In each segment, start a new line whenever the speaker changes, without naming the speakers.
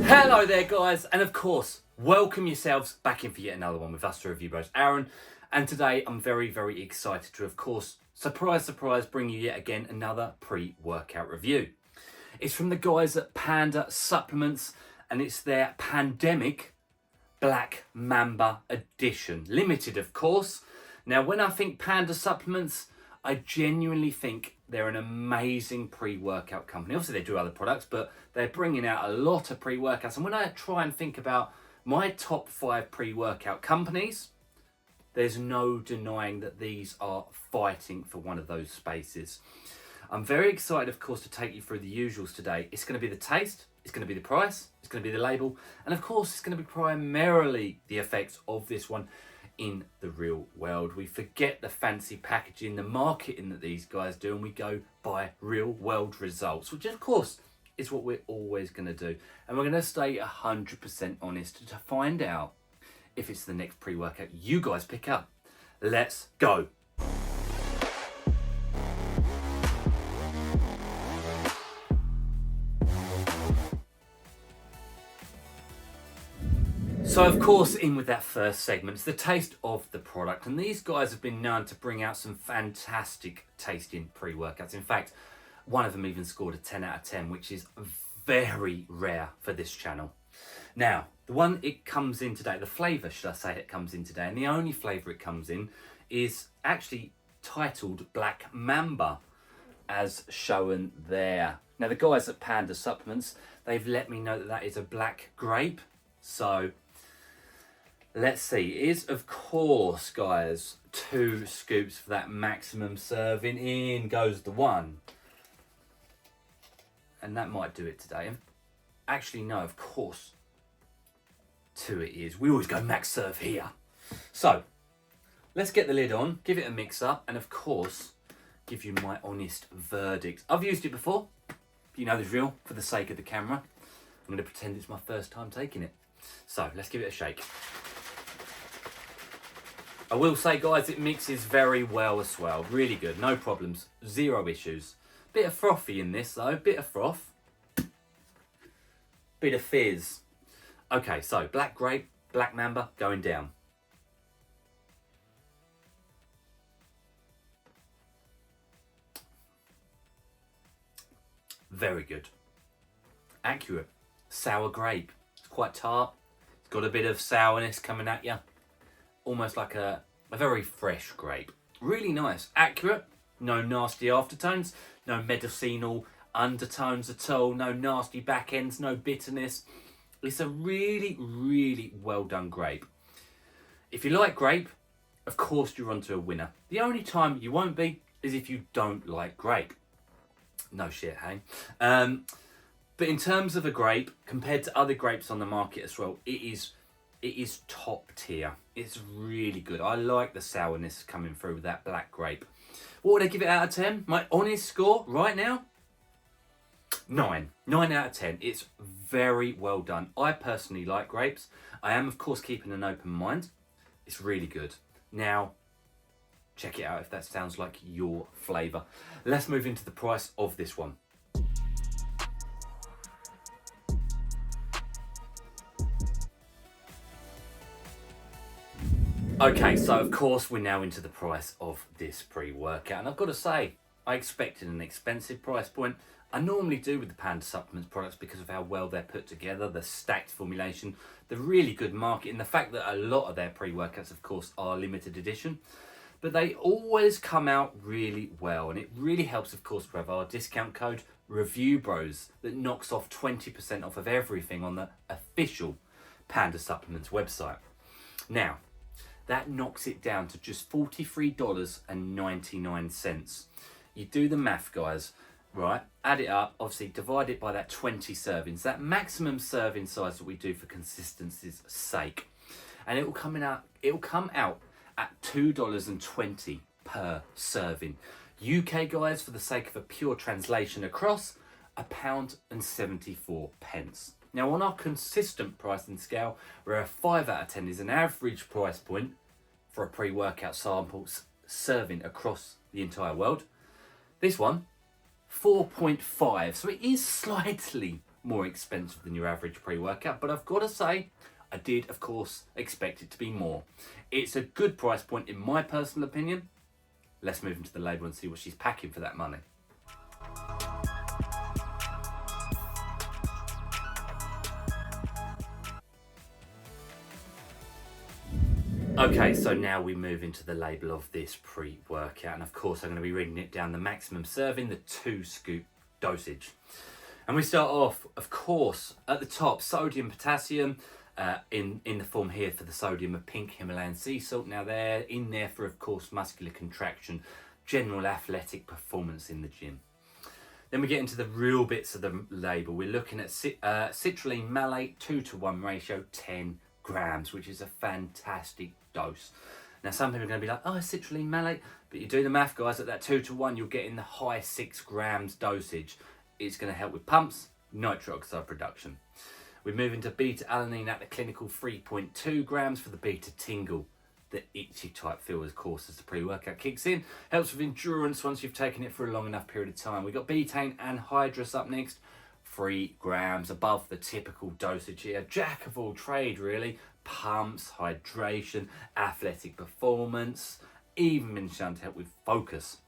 Hello there guys, and of course, welcome yourselves back in for yet another one with us, the Review Bros, Aaron. And today I'm very excited to, of course, surprise, bring you yet again another pre-workout review. It's from the guys at Panda Supplements, and it's their Pandemic Black Mamba Edition. Limited, of course. Now, when I think Panda Supplements, I genuinely think they're an amazing pre-workout company. Obviously, they do other products, but they're bringing out a lot of pre-workouts. And when I try and think about my top 5 pre-workout companies, there's no denying that these are fighting for one of those spaces. I'm very excited, of course, to take you through the usuals today. It's going to be the taste, it's going to be the price, it's going to be the label, and of course, it's going to be primarily the effects of this one in the real world. We forget the fancy packaging, the marketing that these guys do, and we go by real world results, which of course is what we're always going to do. And we're going to stay 100% honest to find out if it's the next pre-workout you guys pick up. Let's go. So of course, in with that first segment, it's the taste of the product. And these guys have been known to bring out some fantastic tasting pre-workouts. In fact, one of them even scored a 10 out of 10, which is very rare for this channel. Now, the one it comes in today, the flavour, should I say, it comes in today, and the only flavour it comes in is actually titled Black Mamba, as shown there. Now, the guys at Panda Supplements, they've let me know that that is a black grape. So let's see. It is, of course, guys, 2 scoops for that maximum serving. In goes the 1. And that might do it today. Actually, no, of course, 2 it is. We always go max serve here. So let's get the lid on, give it a mix up, and of course, give you my honest verdict. I've used it before. You know the drill. For the sake of the camera, I'm going to pretend it's my first time taking it. So let's give it a shake. I will say, guys, it mixes very well as well. Really good, no problems, 0 issues. Bit of frothy in this though, bit of froth. Bit of fizz. Okay, so black grape, black mamba going down. Very good. Accurate. Sour grape. It's quite tart. It's got a bit of sourness coming at you. Almost like a very fresh grape. Really nice. Accurate. No nasty aftertones. No medicinal undertones at all. No nasty back ends. No bitterness. It's a really well done grape. If you like grape, of course you're onto a winner. The only time you won't be is if you don't like grape. No shit, hey? But in terms of a grape, compared to other grapes on the market as well, it is top tier. It's really good. I like the sourness coming through with that black grape. What would I give it out of 10? My honest score right now? 9. 9 out of 10. It's very well done. I personally like grapes. I am, of course, keeping an open mind. It's really good. Now, check it out if that sounds like your flavour. Let's move into the price of this one. Okay, so of course we're now into the price of this pre-workout, and I've got to say, I expected an expensive price point. I normally do with the Panda Supplements products because of how well they're put together, the stacked formulation, the really good marketing, the fact that a lot of their pre-workouts, of course, are limited edition. But they always come out really well, and it really helps, of course, to have our discount code REVIEWBROS that knocks off 20% off of everything on the official Panda Supplements website. Now, that knocks it down to just $43.99. You do the math, guys, right? Add it up, obviously divide it by that 20 servings, that maximum serving size that we do for consistency's sake. And it will come out at $2.20 per serving. UK, guys, for the sake of a pure translation across, £1.74. Now on our consistent pricing scale, where a 5 out of 10 is an average price point for a pre-workout sample serving across the entire world, this one, 4.5. So it is slightly more expensive than your average pre-workout, but I've got to say, I did, of course, expect it to be more. It's a good price point in my personal opinion. Let's move into the label and see what she's packing for that money. Okay, so now we move into the label of this pre-workout, and of course I'm going to be reading it down: the maximum serving, the 2 scoop dosage. And we start off, of course, at the top, sodium, potassium, in the form here for the sodium of pink Himalayan sea salt. Now they're in there for, of course, muscular contraction, general athletic performance in the gym. Then we get into the real bits of the label. We're looking at citrulline malate, 2-to-1 ratio, 10 grams, which is a fantastic dose. Now some people are going to be like, oh, citrulline malate, but you do the math, guys, at that 2-to-1 you'll get in the high 6 grams dosage. It's going to help with pumps, nitric oxide production. We move into beta alanine at the clinical 3.2 grams for the beta tingle, the itchy type feel, of course, as the pre-workout kicks in. Helps with endurance once you've taken it for a long enough period of time. We've got betaine anhydrous up next, 3 grams above the typical dosage here. Jack of all trade, really. Pumps, hydration, athletic performance, even been shown to help with focus.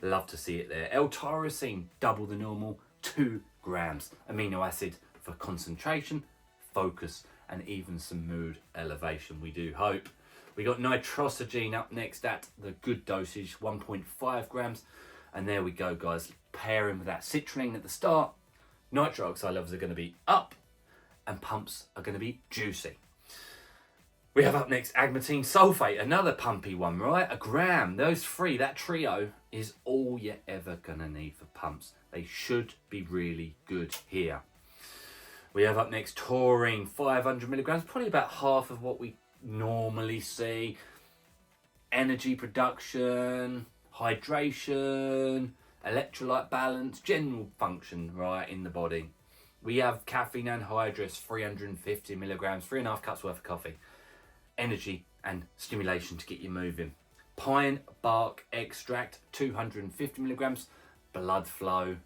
Love to see it there. L-tyrosine, double the normal, 2 grams. Amino acid for concentration, focus, and even some mood elevation, we do hope. We got nitrosogene up next at the good dosage, 1.5 grams. And there we go, guys. Pairing with that citrulline at the start, nitric oxide levels are going to be up and pumps are going to be juicy. We have up next agmatine sulfate, another pumpy one, right? 1 gram. Those 3, that trio is all you're ever going to need for pumps. They should be really good here. We have up next taurine, 500 milligrams, probably about half of what we normally see. Energy production, hydration, electrolyte balance, general function, right, in the body. We have caffeine anhydrous, 350 milligrams, 3.5 cups worth of coffee. Energy and stimulation to get you moving. Pine bark extract, 250 milligrams, blood flow,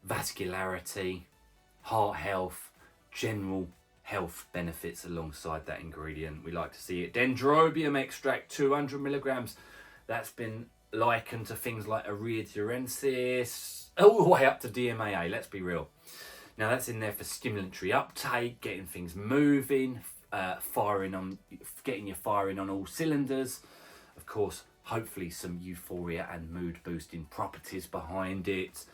vascularity, heart health, general health benefits alongside that ingredient. We like to see it. Dendrobium extract, 200 milligrams. That's been likened to things like Ariethurensis, all the way up to DMAA, let's be real. Now that's in there for stimulatory uptake, getting things moving, getting your firing on all cylinders. Of course, hopefully some euphoria and mood boosting properties behind it,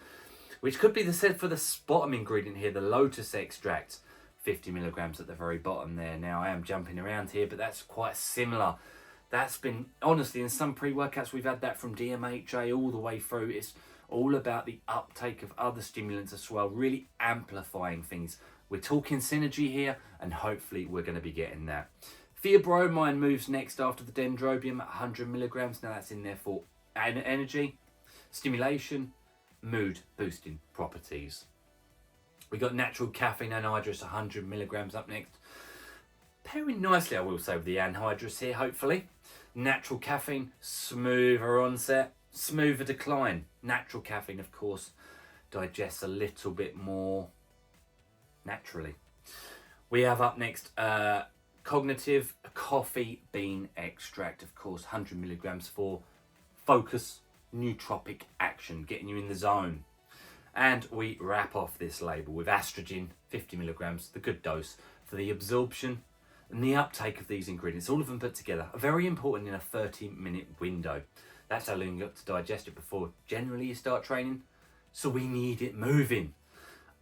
which could be the said for the bottom ingredient here, the lotus extract, 50 milligrams at the very bottom there. Now I am jumping around here, but that's quite similar. That's been, honestly, in some pre-workouts we've had that from DMHA all the way through. It's all about the uptake of other stimulants as well, really amplifying things. We're talking synergy here, and hopefully we're going to be getting that. Theobromine moves next after the dendrobium at 100 milligrams. Now that's in there for energy, stimulation, mood boosting properties. We got natural caffeine anhydrous, 100 milligrams up next. Pairing nicely, I will say, with the anhydrous here, hopefully. Natural caffeine, smoother onset, smoother decline. Natural caffeine, of course, digests a little bit more naturally. We have up next cognitive coffee bean extract, of course, 100 milligrams for focus, nootropic action, getting you in the zone. And we wrap off this label with estrogen, 50 milligrams, the good dose for the absorption and the uptake of these ingredients, all of them put together, are very important in a 30-minute window. That's how long you've got to digest it before generally you start training, so we need it moving.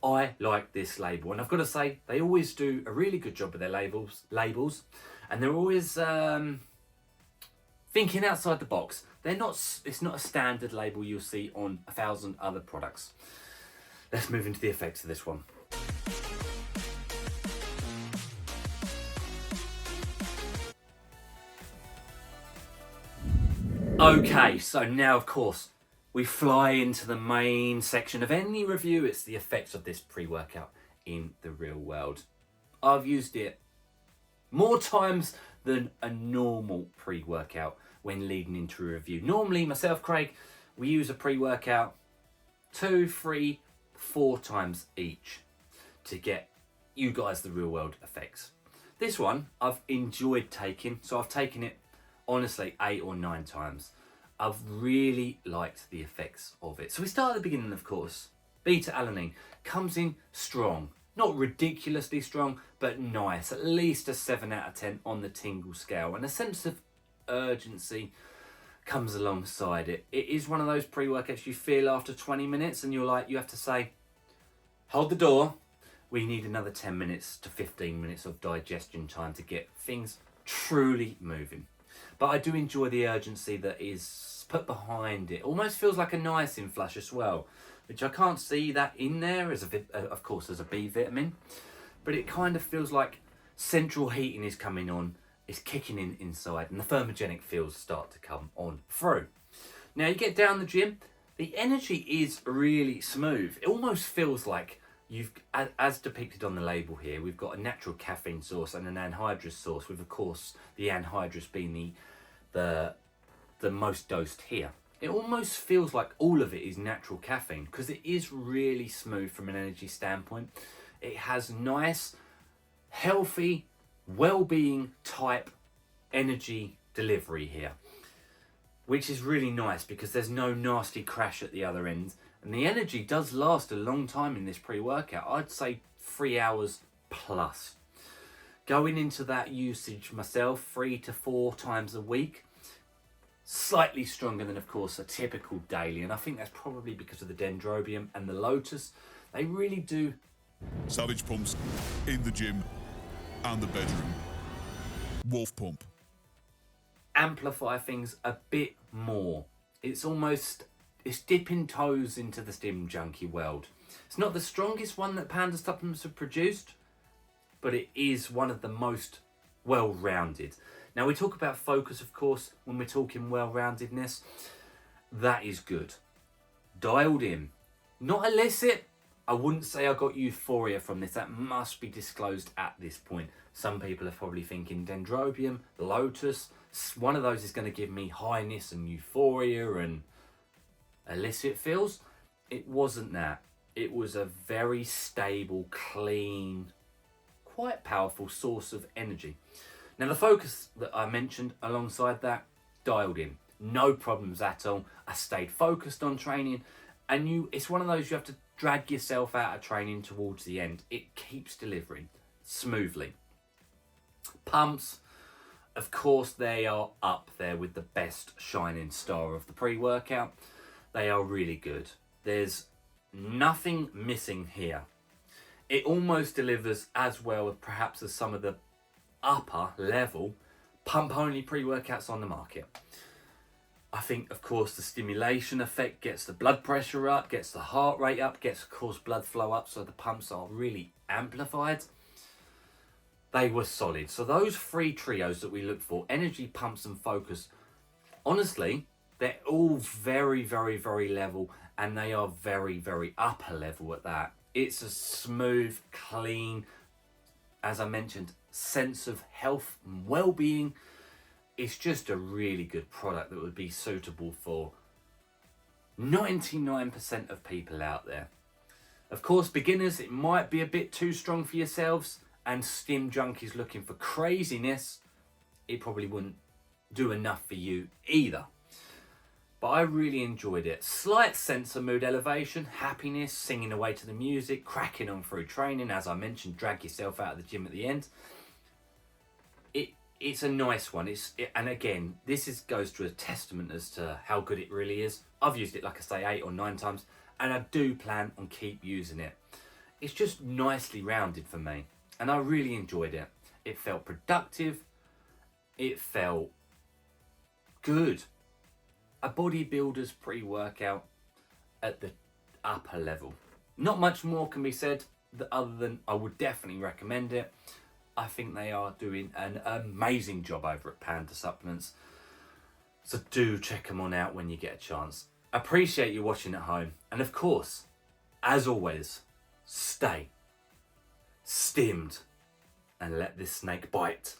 I like this label, and I've got to say, they always do a really good job with their labels, and they're always thinking outside the box. It's not a standard label you'll see on 1,000 other products. Let's move into the effects of this one. Okay, so now of course we fly into the main section of any review. It's the effects of this pre-workout in the real world. I've used it more times than a normal pre-workout when leading into a review. Normally, myself, Craig, we use a pre-workout 2, 3, 4 times each to get you guys the real world effects. This one I've enjoyed taking, so I've taken it honestly 8 or 9 times. I've really liked the effects of it. So we start at the beginning, of course. Beta-alanine comes in strong. Not ridiculously strong, but nice. At least a 7 out of 10 on the tingle scale. And a sense of urgency comes alongside it. It is one of those pre-workouts you feel after 20 minutes and you're like, you have to say, hold the door. We need another 10 minutes to 15 minutes of digestion time to get things truly moving. But I do enjoy the urgency that is put behind it. Almost feels like a niacin flush as well, which I can't see that in there, as of course as a B vitamin. But it kind of feels like central heating is coming on, it's kicking in inside, and the thermogenic feels start to come on through. Now you get down the gym, the energy is really smooth. It almost feels like you've, as depicted on the label here, we've got a natural caffeine source and an anhydrous source, with of course the anhydrous being the most dosed here. It almost feels like all of it is natural caffeine because it is really smooth from an energy standpoint. It has nice, healthy, well-being type energy delivery here, which is really nice because there's no nasty crash at the other end. And the energy does last a long time in this pre-workout. I'd say 3 hours plus. Going into that usage myself 3 to 4 times a week, slightly stronger than, of course, a typical daily. And I think that's probably because of the dendrobium and the lotus. They really do.
Savage pumps in the gym and the bedroom. Wolf pump.
Amplify things a bit more. It's dipping toes into the stim junkie world. It's not the strongest one that Panda supplements have produced, but it is one of the most well-rounded. Now we talk about focus, of course, when we're talking well-roundedness. That is good. Dialed in. Not illicit. I wouldn't say I got euphoria from this. That must be disclosed at this point. Some people are probably thinking dendrobium, lotus. One of those is going to give me highness and euphoria and illicit feels. It wasn't that. It was a very stable, clean, quite powerful source of energy. Now the focus that I mentioned alongside that, dialed in. No problems at all. I stayed focused on training, and it's one of those you have to drag yourself out of training towards the end. It keeps delivering smoothly. Pumps, of course, they are up there with the best shining star of the pre-workout. They are really good. There's nothing missing here. It almost delivers as well perhaps as some of the upper level pump only pre-workouts on the market. I think, of course, the stimulation effect gets the blood pressure up, gets the heart rate up, gets, of course, blood flow up, so the pumps are really amplified. They were solid. So those 3 trios that we look for, energy, pumps and focus, honestly, they're all very, very, very level, and they are very, very upper level at that. It's a smooth, clean, as I mentioned, sense of health and well-being. It's just a really good product that would be suitable for 99% of people out there. Of course, beginners, it might be a bit too strong for yourselves, and stim junkies looking for craziness, it probably wouldn't do enough for you either. But I really enjoyed it. Slight sense of mood elevation, happiness, singing away to the music, cracking on through training. As I mentioned, drag yourself out of the gym at the end. It's a nice one. And again, this goes to a testament as to how good it really is. I've used it, like I say, 8 or 9 times, and I do plan on keep using it. It's just nicely rounded for me, and I really enjoyed it. It felt productive. It felt good. A bodybuilder's pre-workout at the upper level. Not much more can be said other than I would definitely recommend it. I think they are doing an amazing job over at Panda Supplements. So do check them on out when you get a chance. Appreciate you watching at home. And of course, as always, stay stimmed, and let this snake bite.